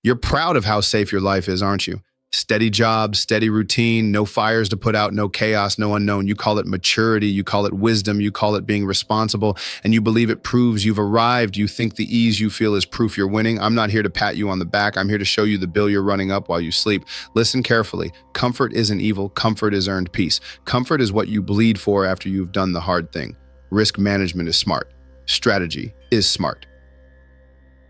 You're proud of how safe your life is, aren't you? Steady job, steady routine, no fires to put out, no chaos, no unknown. You call it maturity, you call it wisdom, you call it being responsible, and you believe it proves you've arrived. You think the ease you feel is proof you're winning. I'm not here to pat you on the back. I'm here to show you the bill you're running up while you sleep. Listen carefully. Comfort isn't evil. Comfort is earned peace. Comfort is what you bleed for after you've done the hard thing. Risk management is smart. Strategy is smart.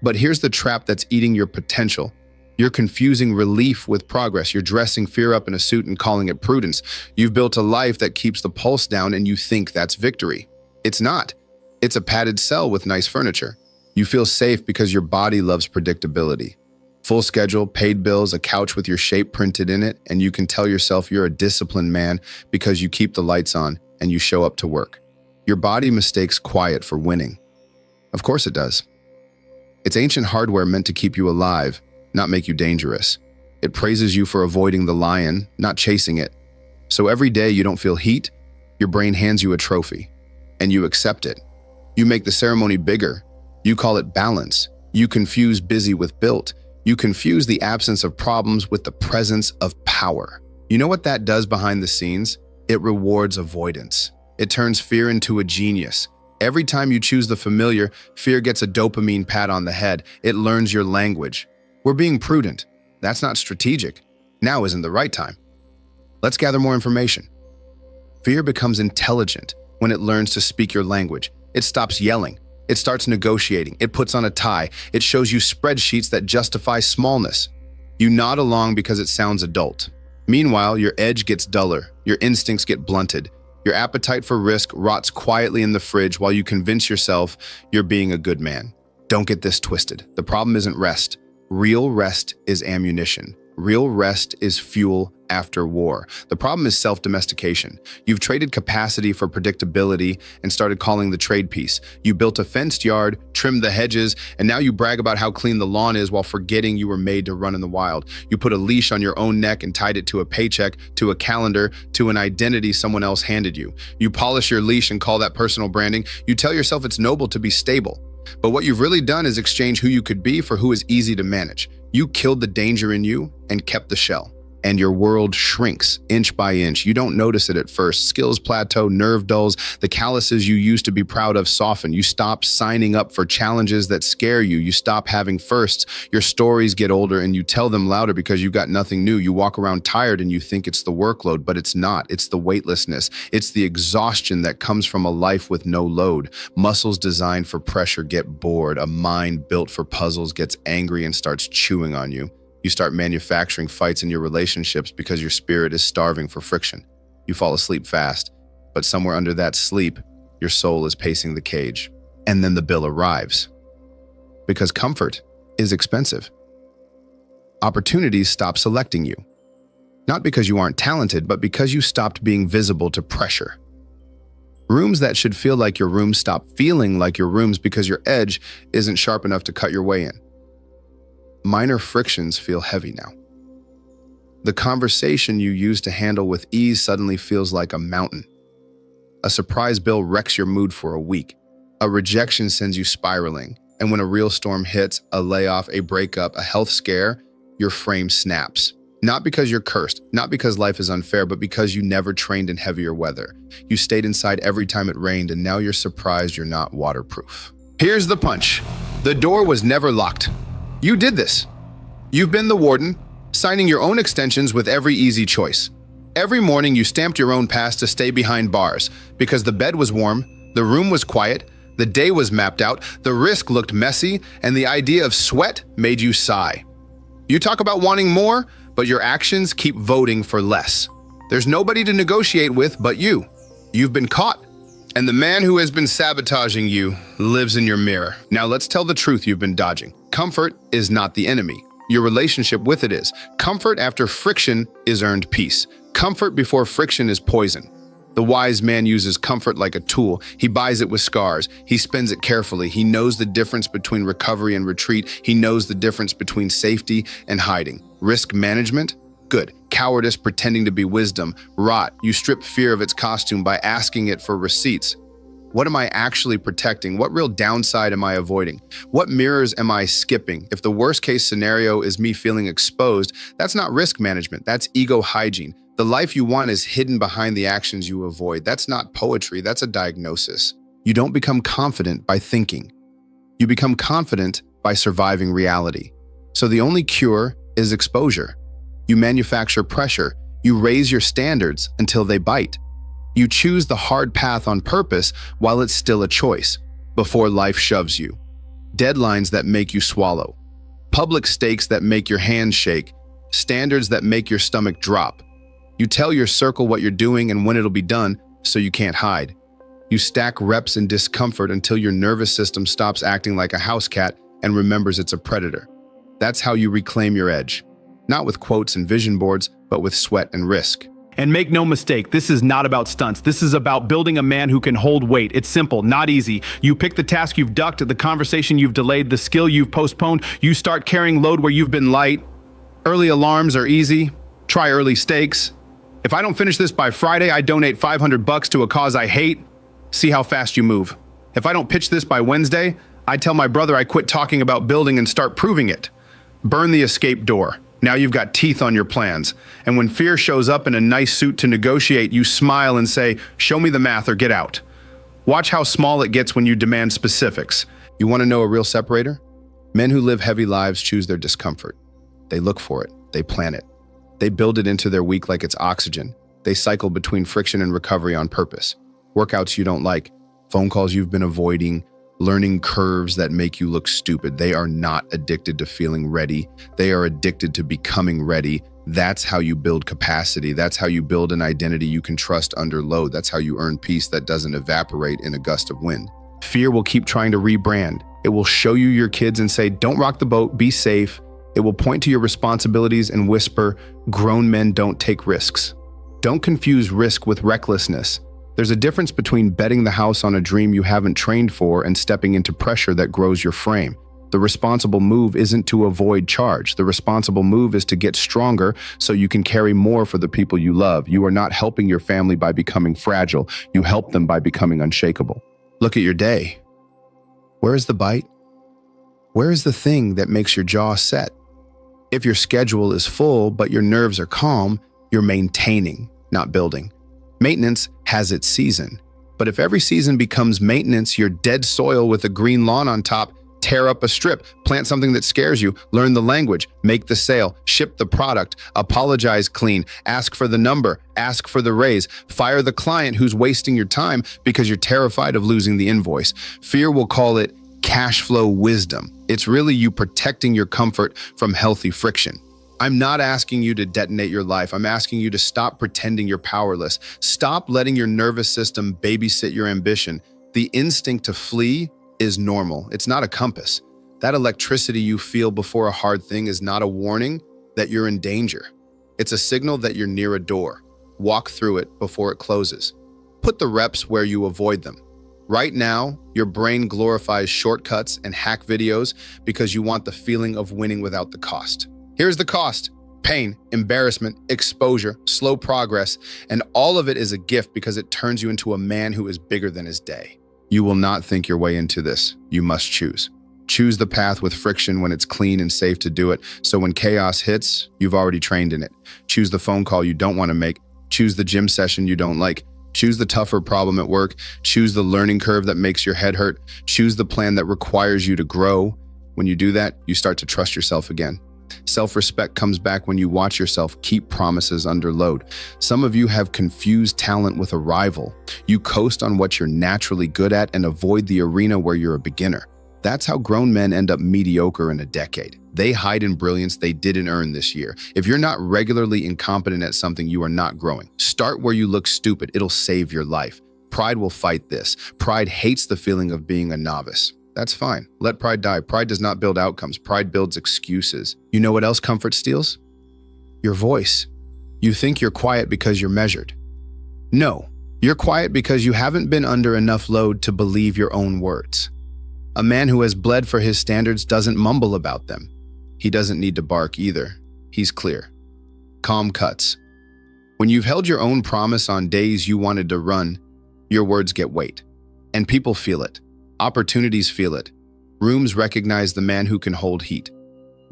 But here's the trap that's eating your potential. You're confusing relief with progress. You're dressing fear up in a suit and calling it prudence. You've built a life that keeps the pulse down and you think that's victory. It's not. It's a padded cell with nice furniture. You feel safe because your body loves predictability. Full schedule, paid bills, a couch with your shape printed in it, and you can tell yourself you're a disciplined man because you keep the lights on and you show up to work. Your body mistakes quiet for winning. Of course it does. It's ancient hardware meant to keep you alive, not make you dangerous. It praises you for avoiding the lion, not chasing it. So every day you don't feel heat, your brain hands you a trophy, and you accept it. You make the ceremony bigger. You call it balance. You confuse busy with built. You confuse the absence of problems with the presence of power. You know what that does behind the scenes? It rewards avoidance. It turns fear into a genius. Every time you choose the familiar, fear gets a dopamine pat on the head. It learns your language. We're being prudent. That's not strategic. Now isn't the right time. Let's gather more information. Fear becomes intelligent when it learns to speak your language. It stops yelling. It starts negotiating. It puts on a tie. It shows you spreadsheets that justify smallness. You nod along because it sounds adult. Meanwhile, your edge gets duller. Your instincts get blunted. Your appetite for risk rots quietly in the fridge while you convince yourself you're being a good man. Don't get this twisted. The problem isn't rest. Real rest is ammunition. Real rest is fuel after war. The problem is self-domestication. You've traded capacity for predictability and started calling the trade piece. You built a fenced yard, trimmed the hedges, and now you brag about how clean the lawn is while forgetting you were made to run in the wild. You put a leash on your own neck and tied it to a paycheck, to a calendar, to an identity someone else handed you. You polish your leash and call that personal branding. You tell yourself it's noble to be stable. But what you've really done is exchange who you could be for who is easy to manage. You killed the danger in you and kept the shell. And your world shrinks inch by inch. You don't notice it at first. Skills plateau, nerve dulls, the calluses you used to be proud of soften. You stop signing up for challenges that scare you. You stop having firsts. Your stories get older and you tell them louder because you got nothing new. You walk around tired and you think it's the workload, but it's not. It's the weightlessness. It's the exhaustion that comes from a life with no load. Muscles designed for pressure get bored. A mind built for puzzles gets angry and starts chewing on you. You start manufacturing fights in your relationships because your spirit is starving for friction. You fall asleep fast, but somewhere under that sleep, your soul is pacing the cage. And then the bill arrives. Because comfort is expensive. Opportunities stop selecting you. Not because you aren't talented, but because you stopped being visible to pressure. Rooms that should feel like your rooms stop feeling like your rooms because your edge isn't sharp enough to cut your way in. Minor frictions feel heavy now. The conversation you used to handle with ease suddenly feels like a mountain. A surprise bill wrecks your mood for a week. A rejection sends you spiraling. And when a real storm hits, a layoff, a breakup, a health scare, your frame snaps. Not because you're cursed, not because life is unfair, but because you never trained in heavier weather. You stayed inside every time it rained, and now you're surprised you're not waterproof. Here's the punch. The door was never locked. You did this. You've been the warden, signing your own extensions with every easy choice. Every morning you stamped your own pass to stay behind bars because the bed was warm, the room was quiet, the day was mapped out, the risk looked messy, and the idea of sweat made you sigh. You talk about wanting more, but your actions keep voting for less. There's nobody to negotiate with but you. You've been caught. And the man who has been sabotaging you lives in your mirror. Now let's tell the truth you've been dodging. Comfort is not the enemy. Your relationship with it is. Comfort after friction is earned peace. Comfort before friction is poison. The wise man uses comfort like a tool. He buys it with scars. He spends it carefully. He knows the difference between recovery and retreat. He knows the difference between safety and hiding. Risk management? Good. Cowardice pretending to be wisdom. Rot. You strip fear of its costume by asking it for receipts. What am I actually protecting? What real downside am I avoiding? What mirrors am I skipping? If the worst case scenario is me feeling exposed, that's not risk management, that's ego hygiene. The life you want is hidden behind the actions you avoid. That's not poetry, that's a diagnosis. You don't become confident by thinking. You become confident by surviving reality. So the only cure is exposure. You manufacture pressure. You raise your standards until they bite. You choose the hard path on purpose while it's still a choice, before life shoves you. Deadlines that make you swallow. Public stakes that make your hands shake. Standards that make your stomach drop. You tell your circle what you're doing and when it'll be done, so you can't hide. You stack reps in discomfort until your nervous system stops acting like a house cat and remembers it's a predator. That's how you reclaim your edge. Not with quotes and vision boards, but with sweat and risk. And make no mistake, this is not about stunts. This is about building a man who can hold weight. It's simple, not easy. You pick the task you've ducked, the conversation you've delayed, the skill you've postponed. You start carrying load where you've been light. Early alarms are easy. Try early stakes. If I don't finish this by Friday, I donate $500 to a cause I hate. See how fast you move. If I don't pitch this by Wednesday, I tell my brother I quit talking about building and start proving it. Burn the escape door. Now you've got teeth on your plans. And when fear shows up in a nice suit to negotiate, you smile and say, show me the math or get out. Watch how small it gets when you demand specifics. You want to know a real separator? Men who live heavy lives choose their discomfort. They look for it. They plan it. They build it into their week like it's oxygen. They cycle between friction and recovery on purpose. Workouts you don't like, phone calls you've been avoiding, learning curves that make you look stupid. They are not addicted to feeling ready. They are addicted to becoming ready. That's how you build capacity. That's how you build an identity you can trust under load. That's how you earn peace that doesn't evaporate in a gust of wind. Fear will keep trying to rebrand. It will show you your kids and say, don't rock the boat, be safe. It will point to your responsibilities and whisper, grown men don't take risks. Don't confuse risk with recklessness. There's a difference between betting the house on a dream you haven't trained for and stepping into pressure that grows your frame. The responsible move isn't to avoid charge. The responsible move is to get stronger so you can carry more for the people you love. You are not helping your family by becoming fragile. You help them by becoming unshakable. Look at your day. Where is the bite? Where is the thing that makes your jaw set? If your schedule is full but your nerves are calm, you're maintaining, not building. Maintenance has its season, but if every season becomes maintenance, you're dead soil with a green lawn on top. Tear up a strip, plant something that scares you, learn the language, make the sale, ship the product, apologize clean, ask for the number, ask for the raise, fire the client who's wasting your time because you're terrified of losing the invoice. Fear will call it cash flow wisdom. It's really you protecting your comfort from healthy friction. I'm not asking you to detonate your life. I'm asking you to stop pretending you're powerless. Stop letting your nervous system babysit your ambition. The instinct to flee is normal. It's not a compass. That electricity you feel before a hard thing is not a warning that you're in danger. It's a signal that you're near a door. Walk through it before it closes. Put the reps where you avoid them. Right now, your brain glorifies shortcuts and hack videos because you want the feeling of winning without the cost. Here's the cost: pain, embarrassment, exposure, slow progress, and all of it is a gift because it turns you into a man who is bigger than his day. You will not think your way into this. You must choose. Choose the path with friction when it's clean and safe to do it, so when chaos hits, you've already trained in it. Choose the phone call you don't want to make. Choose the gym session you don't like. Choose the tougher problem at work. Choose the learning curve that makes your head hurt. Choose the plan that requires you to grow. When you do that, you start to trust yourself again. Self-respect comes back when you watch yourself keep promises under load. Some of you have confused talent with a rival. You coast on what you're naturally good at and avoid the arena where you're a beginner. That's how grown men end up mediocre in a decade. They hide in brilliance they didn't earn this year. If you're not regularly incompetent at something, you are not growing. Start where you look stupid. It'll save your life. Pride will fight this. Pride hates the feeling of being a novice. That's fine. Let pride die. Pride does not build outcomes. Pride builds excuses. You know what else comfort steals? Your voice. You think you're quiet because you're measured. No, you're quiet because you haven't been under enough load to believe your own words. A man who has bled for his standards doesn't mumble about them. He doesn't need to bark either. He's clear. Calm cuts. When you've held your own promise on days you wanted to run, your words get weight. And people feel it. Opportunities feel it. Rooms recognize the man who can hold heat.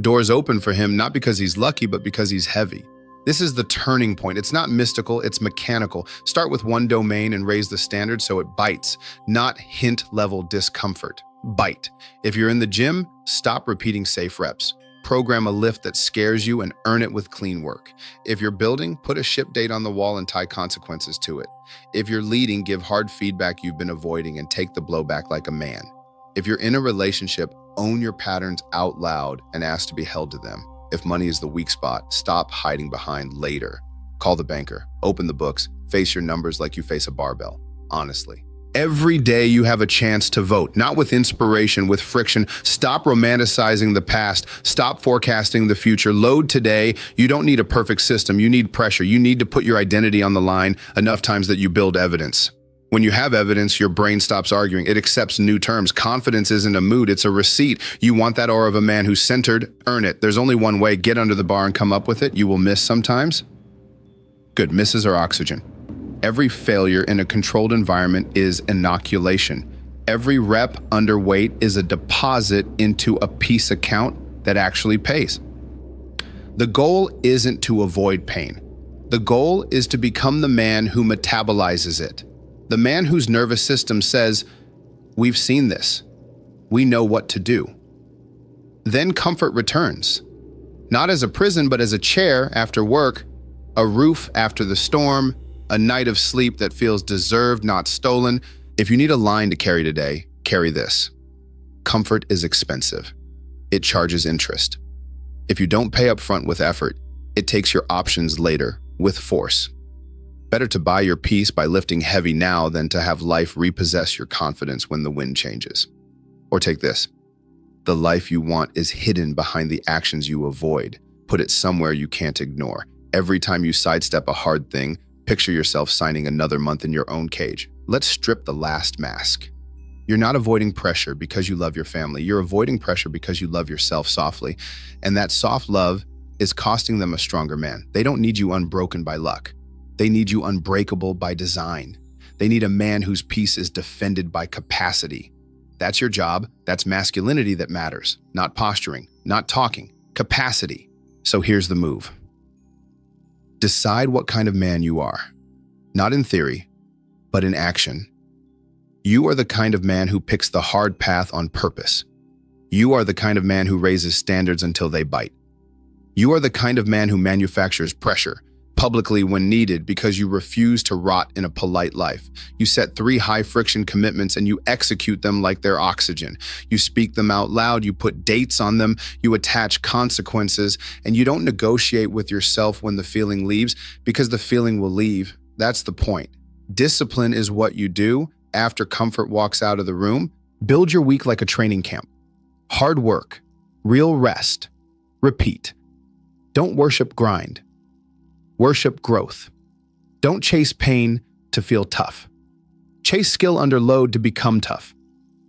Doors open for him not because he's lucky, but because he's heavy. This is the turning point. It's not mystical, it's mechanical. Start with one domain and raise the standard so it bites, not hint-level discomfort. Bite. If you're in the gym, stop repeating safe reps. Program a lift that scares you and earn it with clean work. If you're building, put a ship date on the wall and tie consequences to it. If you're leading, give hard feedback you've been avoiding and take the blowback like a man. If you're in a relationship, own your patterns out loud and ask to be held to them. If money is the weak spot, stop hiding behind later. Call the banker, open the books, face your numbers like you face a barbell, honestly. Every day you have a chance to vote, not with inspiration, with friction. Stop romanticizing the past. Stop forecasting the future. Load today. You don't need a perfect system. You need pressure. You need to put your identity on the line enough times that you build evidence. When you have evidence, your brain stops arguing. It accepts new terms. Confidence isn't a mood, it's a receipt. You want that aura of a man who's centered, earn it. There's only one way. Get under the bar and come up with it. You will miss sometimes. Good, misses are oxygen. Every failure in a controlled environment is inoculation. Every rep underweight is a deposit into a peace account that actually pays. The goal isn't to avoid pain. The goal is to become the man who metabolizes it. The man whose nervous system says, "We've seen this. We know what to do." Then comfort returns. Not as a prison, but as a chair after work, a roof after the storm, a night of sleep that feels deserved, not stolen. If you need a line to carry today, carry this. Comfort is expensive. It charges interest. If you don't pay up front with effort, it takes your options later with force. Better to buy your peace by lifting heavy now than to have life repossess your confidence when the wind changes. Or take this. The life you want is hidden behind the actions you avoid. Put it somewhere you can't ignore. Every time you sidestep a hard thing, picture yourself signing another month in your own cage. Let's strip the last mask. You're not avoiding pressure because you love your family. You're avoiding pressure because you love yourself softly. And that soft love is costing them a stronger man. They don't need you unbroken by luck. They need you unbreakable by design. They need a man whose peace is defended by capacity. That's your job. That's masculinity that matters. Not posturing, not talking, capacity. So here's the move. Decide what kind of man you are. Not in theory, but in action. You are the kind of man who picks the hard path on purpose. You are the kind of man who raises standards until they bite. You are the kind of man who manufactures pressure publicly when needed because you refuse to rot in a polite life. You set 3 high-friction commitments and you execute them like they're oxygen. You speak them out loud, you put dates on them, you attach consequences, and you don't negotiate with yourself when the feeling leaves because the feeling will leave. That's the point. Discipline is what you do after comfort walks out of the room. Build your week like a training camp. Hard work, real rest, repeat. Don't worship grind. Worship growth. Don't chase pain to feel tough. Chase skill under load to become tough.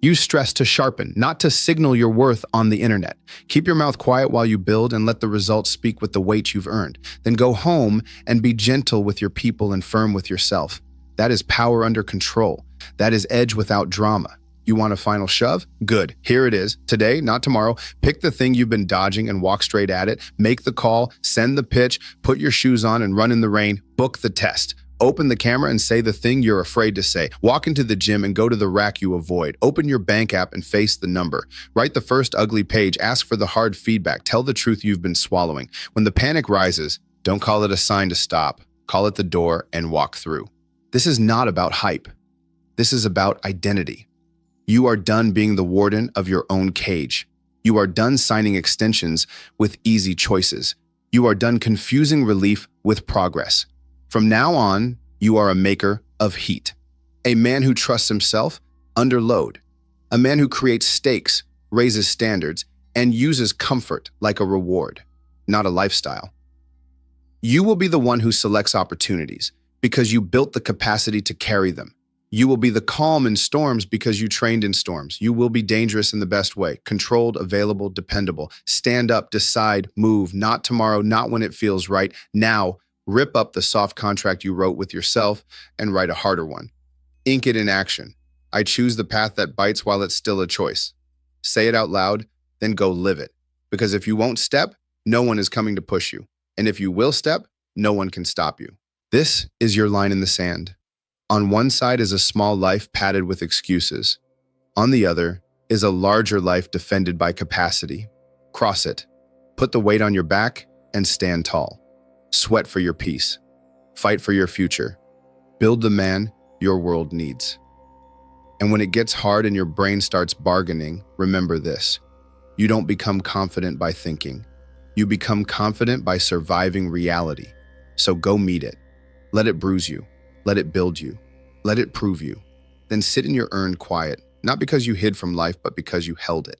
Use stress to sharpen, not to signal your worth on the internet. Keep your mouth quiet while you build and let the results speak with the weight you've earned. Then go home and be gentle with your people and firm with yourself. That is power under control. That is edge without drama. You want a final shove? Good. Here it is. Today, not tomorrow. Pick the thing you've been dodging and walk straight at it. Make the call, send the pitch, put your shoes on and run in the rain. Book the test. Open the camera and say the thing you're afraid to say. Walk into the gym and go to the rack you avoid. Open your bank app and face the number. Write the first ugly page. Ask for the hard feedback. Tell the truth you've been swallowing. When the panic rises, don't call it a sign to stop. Call it the door and walk through. This is not about hype. This is about identity. You are done being the warden of your own cage. You are done signing extensions with easy choices. You are done confusing relief with progress. From now on, you are a maker of heat. A man who trusts himself under load. A man who creates stakes, raises standards, and uses comfort like a reward, not a lifestyle. You will be the one who selects opportunities because you built the capacity to carry them. You will be the calm in storms because you trained in storms. You will be dangerous in the best way, controlled, available, dependable. Stand up, decide, move, not tomorrow, not when it feels right. Now, rip up the soft contract you wrote with yourself and write a harder one. Ink it in action. I choose the path that bites while it's still a choice. Say it out loud, then go live it. Because if you won't step, no one is coming to push you. And if you will step, no one can stop you. This is your line in the sand. On one side is a small life padded with excuses. On the other is a larger life defended by capacity. Cross it. Put the weight on your back and stand tall. Sweat for your peace. Fight for your future. Build the man your world needs. And when it gets hard and your brain starts bargaining, remember this. You don't become confident by thinking. You become confident by surviving reality. So go meet it. Let it bruise you. Let it build you. Let it prove you. Then sit in your earned quiet, not because you hid from life, but because you held it.